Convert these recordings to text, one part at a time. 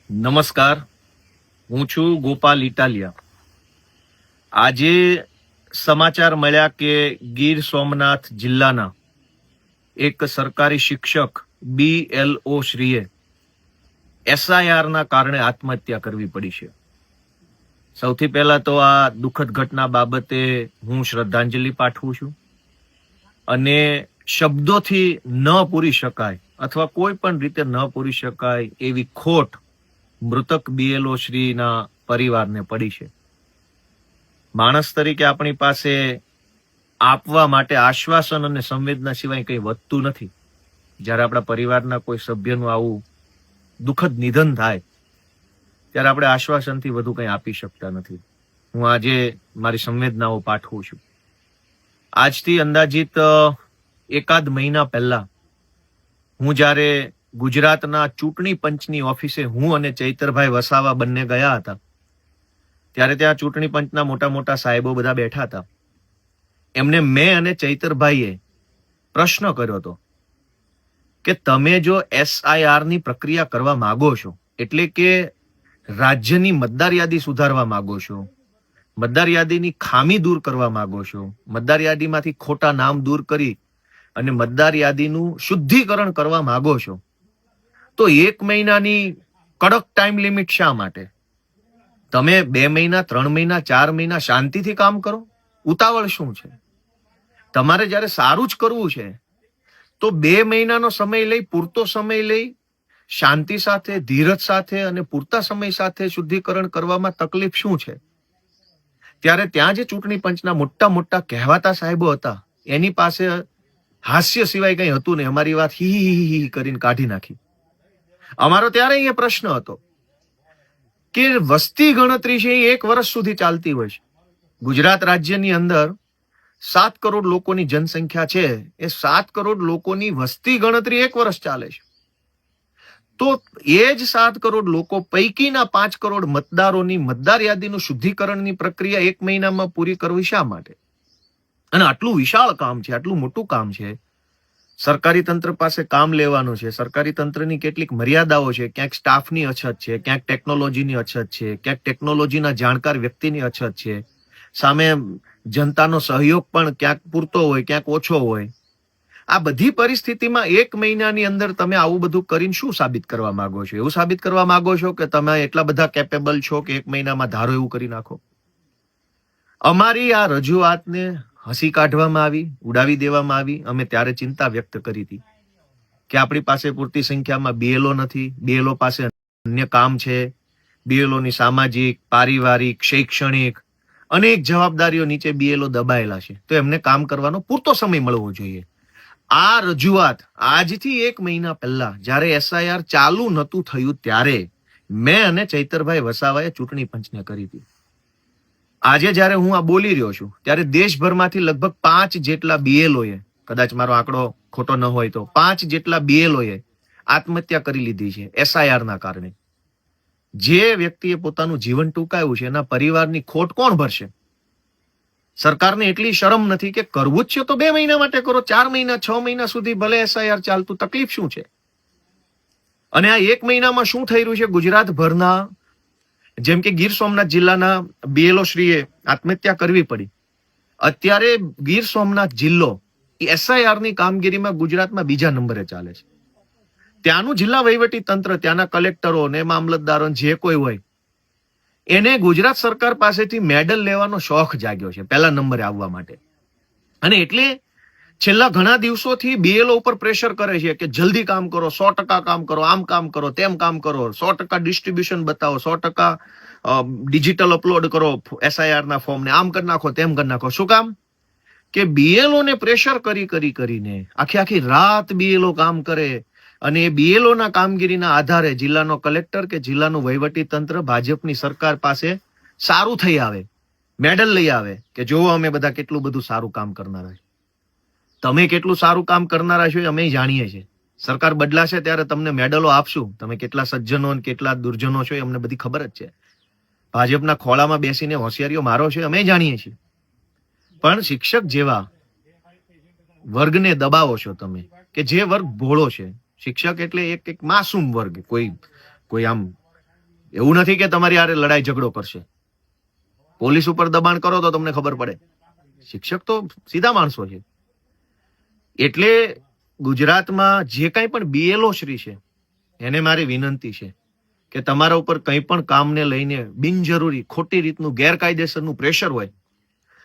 નમસ્કાર, હું છું ગોપાલ ઇટાલિયા. આજે સમાચાર મળ્યા કે ગીર સોમનાથ જિલ્લાના એક સરકારી શિક્ષક BLO શ્રીએ SIR ના કારણે આત્મહત્યા કરવી પડી છે. સૌથી પહેલા તો આ દુઃખદ ઘટના બાબતે હું શ્રદ્ધાંજલિ પાઠવું છું અને શબ્દોથી ન પૂરી શકાય અથવા કોઈ પણ રીતે ન પૂરી શકાય એવી ખોટ મૃતક BLO શ્રીના પરિવારને પડી છે. માણસ તરીકે આપણી પાસે આપવા માટે આશ્વાસન અને સંવેદના સિવાય કંઈ વધતું નથી. જ્યારે આપણા પરિવારના કોઈ સભ્યનું આવું દુઃખદ નિધન થાય ત્યારે આપણે આશ્વાસનથી વધુ કંઈ આપી શકતા નથી. હું આજે મારી સંવેદનાઓ પાઠવું છું. આજથી અંદાજિત એકાદ મહિના પહેલા હું જ્યારે ગુજરાતના ચૂંટણી પંચની ઓફિસે હું અને ચૈતરભાઈ વસાવા બંને ગયા હતા, ત્યારે ત્યાં ચૂંટણી પંચના મોટા મોટા સાહેબો બધા બેઠા હતા. એમને મેં અને ચૈતરભાઈએ પ્રશ્ન કર્યો હતો કે તમે જો SIR ની પ્રક્રિયા કરવા માંગો છો, એટલે કે રાજ્યની મતદાર યાદી સુધારવા માંગો છો, મતદાર યાદીની ખામી દૂર કરવા માંગો છો, મતદાર યાદીમાંથી ખોટા નામ દૂર કરી અને મતદાર યાદીનું શુદ્ધિકરણ કરવા માંગો છો, તો 1 મહિનાની કડક ટાઈમ લિમિટ શા માટે? તમે 2 મહિના, 3 મહિના, 4 મહિના શાંતિથી કામ કરો. ઉતાવળ શું છે? તમારે જ્યારે સારું જ કરવું છે તો 2 મહિનાનો સમય લઈ, પૂરતો સમય લઈ, શાંતિ સાથે, ધીરજ સાથે અને પૂરતા સમય સાથે શુદ્ધિકરણ કરવામાં તકલીફ શું છે? ત્યારે ત્યાં જે ચૂંટણી પંચના મોટા મોટા કહેવાતા સાહેબો હતા, એની પાસે હાસ્ય સિવાય કંઈ હતું નહીં. અમારી વાત હી હી હી કરીને કાઢી નાખી. અમારો ત્યારે એ પ્રશ્ન હતો કે વસ્તી ગણતરી છે એ 1 વર્ષ સુધી ચાલતી હોય છે. ગુજરાત રાજ્યની અંદર 7 કરોડ લોકોની જનસંખ્યા છે. એ 7 કરોડ લોકોની વસ્તી ગણતરી 1 વર્ષ ચાલે છે. તો એ જ 7 કરોડ લોકો પૈકીના 5 કરોડ મતદારોની મતદાર યાદીનું શુદ્ધિકરણની પ્રક્રિયા 1 મહિનામાં પૂરી કરવી શા માટે? અને આટલું વિશાળ કામ છે, આટલું મોટું કામ છે. સરકારી તંત્ર પાસે કામ લેવાનું છે. સરકારી તંત્રની કેટલીક મર્યાદાઓ છે. ક્યાંક સ્ટાફની અછત છે, ક્યાંક ટેકનોલોજીની અછત છે, ક્યાંક ટેકનોલોજીના જાણકાર વ્યક્તિની અછત છે. સામે જનતાનો સહયોગ પણ ક્યાંક પૂરતો હોય, ક્યાંક ઓછો હોય. આ બધી પરિસ્થિતિમાં 1 મહિનાની અંદર તમે આવું બધું કરીને શું સાબિત કરવા માંગો છો? એવું સાબિત કરવા માંગો છો કે તમે એટલા બધા કેપેબલ છો કે 1 મહિનામાં ધારો એવું કરી નાખો? અમારી આ રજૂઆતને હસી કાઢવામાં આવી, ઉડાવી દેવામાં આવી. અમે ત્યારે ચિંતા વ્યક્ત કરી હતી કે આપણી પાસે પૂરતી સંખ્યામાં BLO નથી, BLO પાસે અન્ય કામ છે, BLO ની સામાજિક, પારિવારિક, શૈક્ષણિક અનેક જવાબદારીઓ નીચે BLO દબાયેલા છે. તો એમને કામ કરવાનો પૂરતો સમય મળવો જોઈએ. આ રજૂઆત આજથી 1 મહિના પહેલા જ્યારે SIR ચાલુ નહોતું થયું ત્યારે મેં અને ચૈતરભાઈ વસાવાએ ચૂંટણી પંચને કરી હતી. આજે જ્યારે હું આ બોલી રહ્યો છું ત્યારે દેશભરમાંથી લગભગ 5 જેટલા BLOએ, કદાચ મારો આંકડો ખોટો ન હોય તો 5 જેટલા BLOએ આત્મહત્યા કરી લીધી છે SIR ના કારણે. જે વ્યક્તિએ પોતાનું જીવન ટૂંકાવ્યું છે એના પરિવારની ખોટ કોણ ભરશે? સરકારને એટલી શરમ નથી કે કરવું જ છે તો 2 મહિના માટે કરો, 4 મહિના, 6 મહિના સુધી ભલે SIR ચાલતું, તકલીફ શું છે? અને આ 1 મહિનામાં શું થઈ રહ્યું છે ગુજરાતભરના, જેમ કે ગીર સોમનાથ જિલ્લાના BLO શ્રીએ આત્મહત્યા કરવી પડી. અત્યારે ગીર સોમનાથ જિલ્લો SIR ની કામગીરીમાં ગુજરાતમાં બીજા નંબરે ચાલે છે. ત્યાંનું જિલ્લા વહીવટી તંત્ર, ત્યાંના કલેક્ટરો ને મામલતદારો જે કોઈ હોય, એને ગુજરાત સરકાર પાસેથી મેડલ લેવાનો શોખ જાગ્યો છે પહેલા નંબરે આવવા માટે. અને એટલે છેલ્લા ઘણા દિવસોથી BLO ઉપર પ્રેશર કરે છે કે જલ્દી કામ કરો, 100% કામ કરો, આમ કામ કરો, તેમ કામ કરો, 100% ડિસ્ટ્રીબ્યુશન બતાવો, 100% ડિજિટલ અપલોડ કરો SIR ના ફોર્મને, આમ કરી નાખો, તેમ કરી નાખો. શું કામ? કે BLO ને પ્રેશર કરીને આખી રાત BLO કામ કરે અને એ BLO ના કામગીરીના આધારે જિલ્લાનો કલેક્ટર કે જિલ્લાનું વહીવટી તંત્ર ભાજપની સરકાર પાસે સારું થઈ આવે, મેડલ લઈ આવે કે જો અમે બધા કેટલું બધું સારું કામ કરનારા છે. તમે કેટલું સારું કામ કરનારા છો એ અમે જાણીએ છીએ. સરકાર બદલાશે ત્યારે તમને મેડલો આપશું. તમે કેટલા સજ્જનો અને કેટલા દુર્જનો છો એ અમને બધી ખબર જ છે. ભાજપના ખોળામાં બેસીને હોશિયારીઓ મારો છે અમે જાણીએ છીએ. પણ શિક્ષક જેવા વર્ગને દબાવો છો તમે કે જે વર્ગ ભોળો છે. શિક્ષક એટલે એક માસૂમ વર્ગ, કોઈ આમ એવું નથી કે તમારી હારે લડાઈ ઝઘડો કરશે. પોલીસ ઉપર દબાણ કરો તો તમને ખબર પડે. શિક્ષક તો સીધા માણસો છે. એટલે ગુજરાતમાં જે કંઈ પણ બીએલઓ શ્રી છે એને મારી વિનંતી છે કે તમારા ઉપર કંઈ પણ કામને લઈને બિનજરૂરી ખોટી રીતનું ગેરકાયદેસરનું પ્રેશર હોય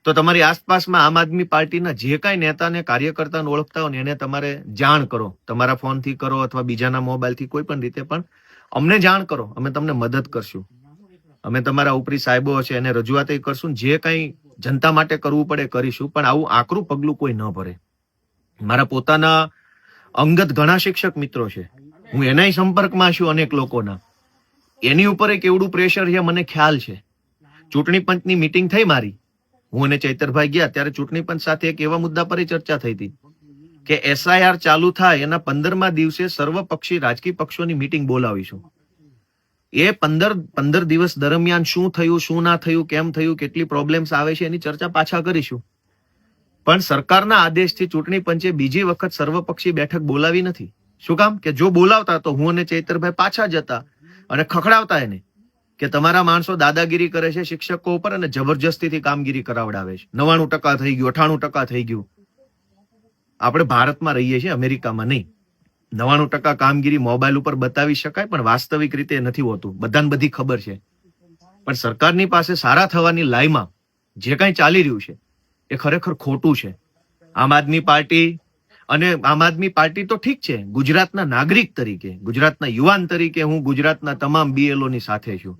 તો તમારી આસપાસમાં આમ આદમી પાર્ટીના જે કાંઈ નેતાને કાર્યકર્તાને ઓળખતા હોય ને એને તમારે જાણ કરો. તમારા ફોનથી કરો અથવા બીજાના મોબાઈલથી કોઈ પણ રીતે પણ અમને જાણ કરો. અમે તમને મદદ કરશું. અમે તમારા ઉપરી સાહેબો છે એને રજૂઆત કરશું. જે કંઈ જનતા માટે કરવું પડે કરીશું. પણ આવું આકરું પગલું કોઈ ન ભરે. મારા પોતાના અંગત ઘણા શિક્ષક મિત્રો છે. હું એનાય સંપર્કમાં છું અનેક લોકોના. એની ઉપર એક એવડું પ્રેશર છે મને ખ્યાલ છે. ચૂંટણી પંચની મીટિંગ થઈ મારી. હું અને ચૈતરભાઈ ગયા ત્યારે ચૂંટણી પંચ સાથે એક એવા મુદ્દા પર ચર્ચા થઈ હતી કે SIR ચાલુ થાય એના 15મા દિવસે સર્વપક્ષી રાજકીય પક્ષોની મીટિંગ બોલાવીશું. એ 15 દિવસ દરમિયાન શું થયું, શું ના થયું, કેમ થયું, કેટલી પ્રોબ્લેમ્સ આવે છે એની ચર્ચા પાછા કરીશું. પણ સરકારના આદેશથી ચૂંટણી પંચે બીજી વખત સર્વપક્ષી બેઠક બોલાવી નથી. શું કામ? કે જો બોલાવતા તો હું અને ચૈતરભાઈ પાછા જતા અને ખખડાવતા એને કે તમારા માણસો દાદાગીરી કરે છે શિક્ષકો ઉપર અને જબરજસ્તીથી કામગીરી કરાવડાવે છે. 99% થઈ ગયું, 98% થઈ ગયું. આપણે ભારતમાં રહીએ છીએ, અમેરિકામાં નહીં. 99% કામગીરી મોબાઈલ ઉપર બતાવી શકાય પણ વાસ્તવિક રીતે નથી હોતું. બધાને બધી ખબર છે. પણ સરકારની પાસે સારા થવાની લાઈમાં જે કાંઈ ચાલી રહ્યું છે એ ખરેખર ખોટું છે. આમ આદમી પાર્ટી અને આમ આદમી પાર્ટી તો ઠીક છે. ગુજરાતના નાગરિક તરીકે, ગુજરાતના યુવાન તરીકે હું ગુજરાતના તમામ BLO ની સાથે છું.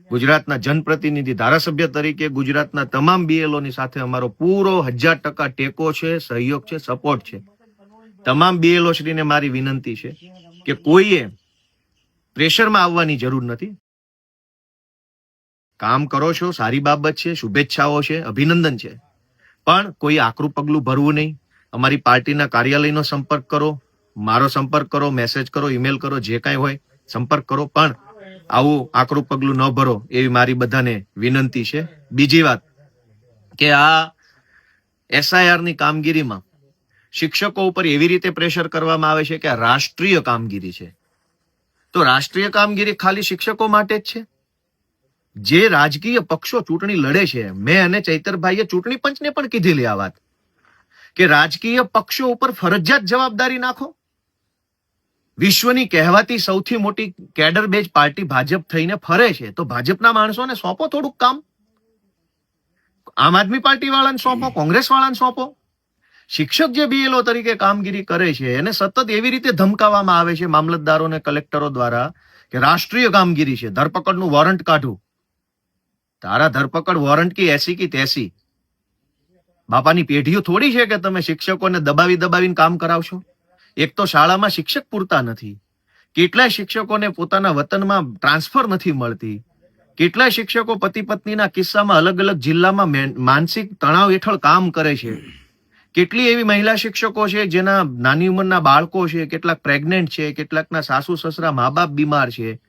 ગુજરાતના જનપ્રતિનિધિ ધારાસભ્ય તરીકે ગુજરાતના તમામ BLO ની સાથે અમારો પૂરો 1000% ટેકો છે, સહયોગ છે, સપોર્ટ છે. તમામ BLO શ્રીને મારી વિનંતી છે કે કોઈએ પ્રેશરમાં આવવાની જરૂર નથી. કામ કરો છો, સારી બાબત છે, શુભેચ્છાઓ છે, અભિનંદન છે. પણ કોઈ આકરું પગલું ભરવું નહીં. અમારી પાર્ટીના કાર્યાલયનો સંપર્ક કરો, મારો સંપર્ક કરો, મેસેજ કરો, ઈમેલ કરો, જે કાંઈ હોય સંપર્ક કરો. પણ આવું આકરું પગલું ન ભરો એવી મારી બધાને વિનંતી છે. બીજી વાત કે આ SIR ની કામગીરીમાં શિક્ષકો ઉપર એવી રીતે પ્રેશર કરવામાં આવે છે કે આ રાષ્ટ્રીય કામગીરી છે. તો રાષ્ટ્રીય કામગીરી ખાલી શિક્ષકો માટે જ છે? જે રાજકીય પક્ષો ચૂંટણી લડે છે, મેં અને ચૈતરભાઈએ ચૂંટણી પંચને પણ કીધેલી આ વાત કે રાજકીય પક્ષો ઉપર ફરજિયાત જવાબદારી નાખો. વિશ્વની કહેવાતી સૌથી મોટી કેડર બેઝ પાર્ટી ભાજપ થઈને ફરે છે તો ભાજપના માણસોને સોંપો થોડુંક કામ. આમ આદમી પાર્ટી વાળાને સોંપો, કોંગ્રેસ વાળાને સોંપો. શિક્ષક જે BLO તરીકે કામગીરી કરે છે એને સતત એવી રીતે ધમકાવવામાં આવે છે મામલતદારો અને કલેક્ટરો દ્વારા કે રાષ્ટ્રીય કામગીરી છે, ધરપકડનું વોરંટ કાઢું. તારા ધરપકડ વોરંટ કી એસી કી તેસી. બાપાની પેઢીઓ થોડી છે કે તમે શિક્ષકોને દબાવીને કામ કરાવશો. એક તો શાળામાં શિક્ષક પૂરતા નથી. કેટલાય શિક્ષકોને પોતાના વતનમાં ટ્રાન્સફર નથી મળતી. કેટલાય શિક્ષકો પતિ પત્નીના કિસ્સામાં અલગ અલગ જિલ્લામાં માનસિક તણાવ હેઠળ કામ કરે છે. કેટલી એવી મહિલા શિક્ષકો છે જેના નાની ઉંમરના બાળકો છે, કેટલાક પ્રેગ્નેન્ટ છે, કેટલાકના સાસુ સસરા મા બાપ બીમાર છે.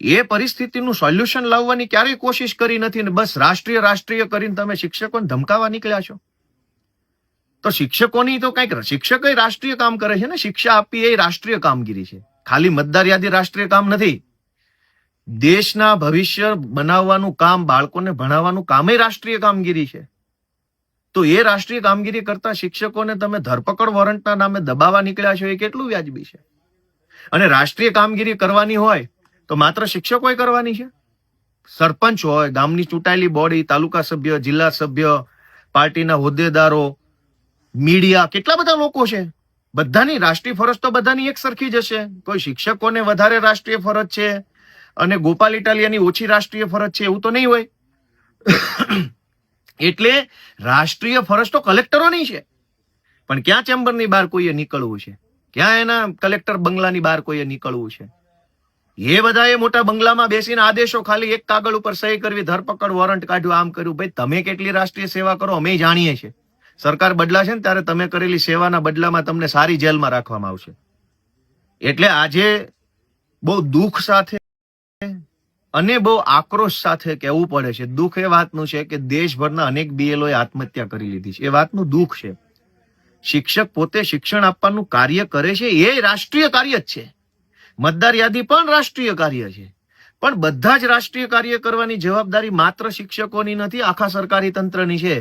એ પરિસ્થિતિનું સોલ્યુશન લાવવાની ક્યારેય કોશિશ કરી નથી ને બસ રાષ્ટ્રીય કરીને તમે શિક્ષકોને ધમકાવા નીકળ્યા છો. તો શિક્ષકોની તો કંઈક, શિક્ષકો રાષ્ટ્રીય કામ કરે છે ને. શિક્ષા આપવી એ રાષ્ટ્રીય કામગીરી છે. ખાલી મતદાર યાદી રાષ્ટ્રીય કામ નથી. દેશના ભવિષ્ય બનાવવાનું કામ, બાળકોને ભણાવવાનું કામ એ રાષ્ટ્રીય કામગીરી છે. તો એ રાષ્ટ્રીય કામગીરી કરતા શિક્ષકોને તમે ધરપકડ વોરંટના નામે દબાવવા નીકળ્યા છો એ કેટલું વ્યાજબી છે? અને રાષ્ટ્રીય કામગીરી કરવાની હોય તો માત્ર શિક્ષકોએ કરવાની છે? સરપંચ હોય, ગામની ચૂંટાયેલી બોડી, તાલુકા સભ્ય, જિલ્લા સભ્ય, પાર્ટીના હોદ્દેદારો, મીડિયા, કેટલા બધા લોકો છે. બધાની રાષ્ટ્રીય ફરજ તો બધાની એક સરખી જ હશે. કોઈ શિક્ષકોને વધારે રાષ્ટ્રીય ફરજ છે અને ગોપાલ ઇટાલિયાની ઓછી રાષ્ટ્રીય ફરજ છે એવું તો નહીં હોય. એટલે રાષ્ટ્રીય ફરજ તો કલેક્ટરોની છે. પણ ક્યાં ચેમ્બરની બહાર કોઈએ નીકળવું છે? ક્યાં એના કલેક્ટર બંગલાની બહાર કોઈએ નીકળવું છે? એ બધા એ મોટા બંગલામાં બેસીને આદેશો ખાલી એક કાગળ ઉપર સહી કરવી, ધરપકડ વોરંટ કાઢ્યું, આમ કર્યું. ભાઈ તમે કેટલી રાષ્ટ્રીય સેવા કરો અમે જાણીએ છીએ. સરકાર બદલાશે ને ત્યારે તમે કરેલી સેવાના બદલામાં તમને સારી જેલમાં રાખવામાં આવશે. એટલે આજે બહુ દુઃખ સાથે અને બહુ આક્રોશ સાથે કહેવું પડે છે. દુઃખ એ વાતનું છે કે દેશભરના અનેક BLOએ આત્મહત્યા કરી લીધી છે. એ વાતનું દુઃખ છે. શિક્ષક પોતે શિક્ષણ આપવાનું કાર્ય કરે છે એ રાષ્ટ્રીય કાર્ય જ છે. મતદાર યાદી પણ રાષ્ટ્રીય કાર્ય છે. પણ બધા જ રાષ્ટ્રીય કાર્ય કરવાની જવાબદારી માત્ર શિક્ષકોની નથી, આખા સરકારી તંત્રની છે.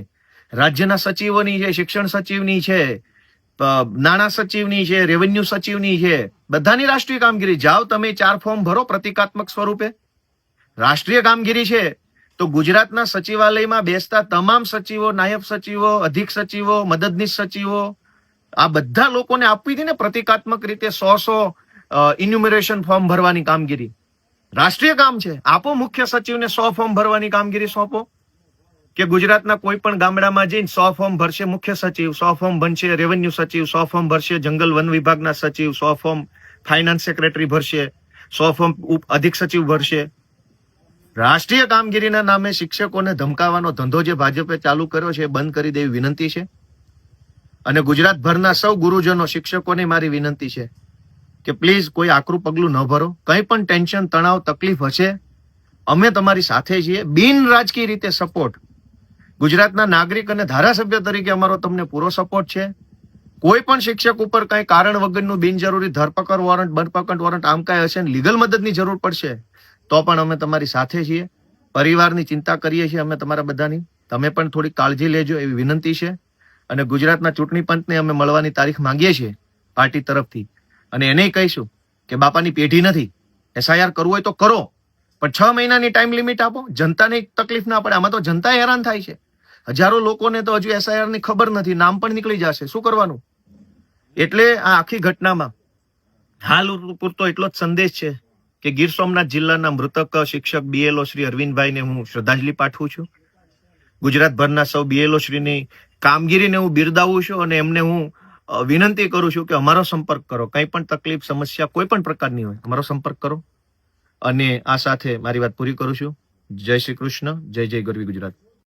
રાજ્યના સચિવોની છે, શિક્ષણ સચિવની છે, નાણાં સચિવની છે, રેવન્યુ સચિવની છે. બધાની રાષ્ટ્રીય કામગીરી. જાઓ તમે 4 ફોર્મ ભરો પ્રતિકાત્મક સ્વરૂપે. રાષ્ટ્રીય કામગીરી છે તો ગુજરાતના સચિવાલયમાં બેસતા તમામ સચિવો, નાયબ સચિવો, અધિક સચિવો, મદદનીશ સચિવો, આ બધા લોકોને આપવી હતી ને પ્રતિકાત્મક રીતે 100 ઇન્યુમરેશન ફોર્મ ભરવાની કામગીરી. રાષ્ટ્રીય કામ છે. આપો મુખ્ય સચિવને 100 ફોર્મ ભરવાની કામગીરી સોંપો કે ગુજરાતના કોઈ પણ ગામડામાં જઈને 100 ફોર્મ ભરશે મુખ્ય સચિવ, 100 ફોર્મ ભરશે રેવન્યુ સચિવ, 100 ફોર્મ ભરશે જંગલ વન વિભાગના સચિવ, 100 ફોર્મ ફાઇનાન્સ સેક્રેટરી ભરશે, 100 ફોર્મ અધિક સચિવ ભરશે. રાષ્ટ્રીય કામગીરીના નામે શિક્ષકોને ધમકાવવાનો ધંધો જે ભાજપે ચાલુ કર્યો છે એ બંધ કરી દેવી વિનંતી છે. અને ગુજરાતભરના સૌ ગુરુજનો, શિક્ષકોને મારી વિનંતી છે કે પ્લીઝ કોઈ આકરું પગલું ન ભરો. કંઈ પણ ટેન્શન, તણાવ, તકલીફ હશે, અમે તમારી સાથે છીએ. બિન રાજકીય રીતે સપોર્ટ, ગુજરાતના નાગરિક અને ધારાસભ્ય તરીકે અમારો તમને પૂરો સપોર્ટ છે. કોઈ પણ શિક્ષક ઉપર કઈ કારણ વગરનું બિનજરૂરી ધરપકડ વોરંટ, બરપકડ વોરંટ આમ કાંઈ હશે ને લીગલ મદદની જરૂર પડશે તો પણ અમે તમારી સાથે છીએ. પરિવારની ચિંતા કરીએ છીએ અમે તમારા બધાની. તમે પણ થોડી કાળજી લેજો એવી વિનંતી છે. અને ગુજરાતના ચૂંટણી પંચને અમે મળવાની તારીખ માંગીએ છીએ પાર્ટી તરફથી. અને એને કહીશું કે બાપાની પેઢી નથી, SIR કરવું હોય તો કરો, પણ 6 મહિનાની ટાઈમ લિમિટ આપો. જનતાને તકલીફ ના પડે. આમાં તો જનતા હેરાન થાય છે. હજારો લોકોને તો હજુ SIR ની ખબર નથી, નામ પણ નીકળી જશે, શું કરવાનું? એટલે આ આખી ઘટનામાં હાલ પૂરતો એટલો જ સંદેશ છે કે ગીર સોમનાથ જિલ્લાના મૃતક શિક્ષક BLO શ્રી અરવિંદભાઈને હું શ્રદ્ધાંજલિ પાઠવું છું. ગુજરાતભરના સૌ BLO શ્રીની કામગીરીને હું બિરદાવું છું અને એમને હું વિનંતી કરું છું કે અમારો સંપર્ક કરો. કંઈ પણ તકલીફ, સમસ્યા કોઈ પણ પ્રકારની હોય અમારો સંપર્ક કરો. અને આ સાથે મારી વાત પૂરી કરું છું. જય શ્રી કૃષ્ણ, જય જય ગરવી ગુજરાત.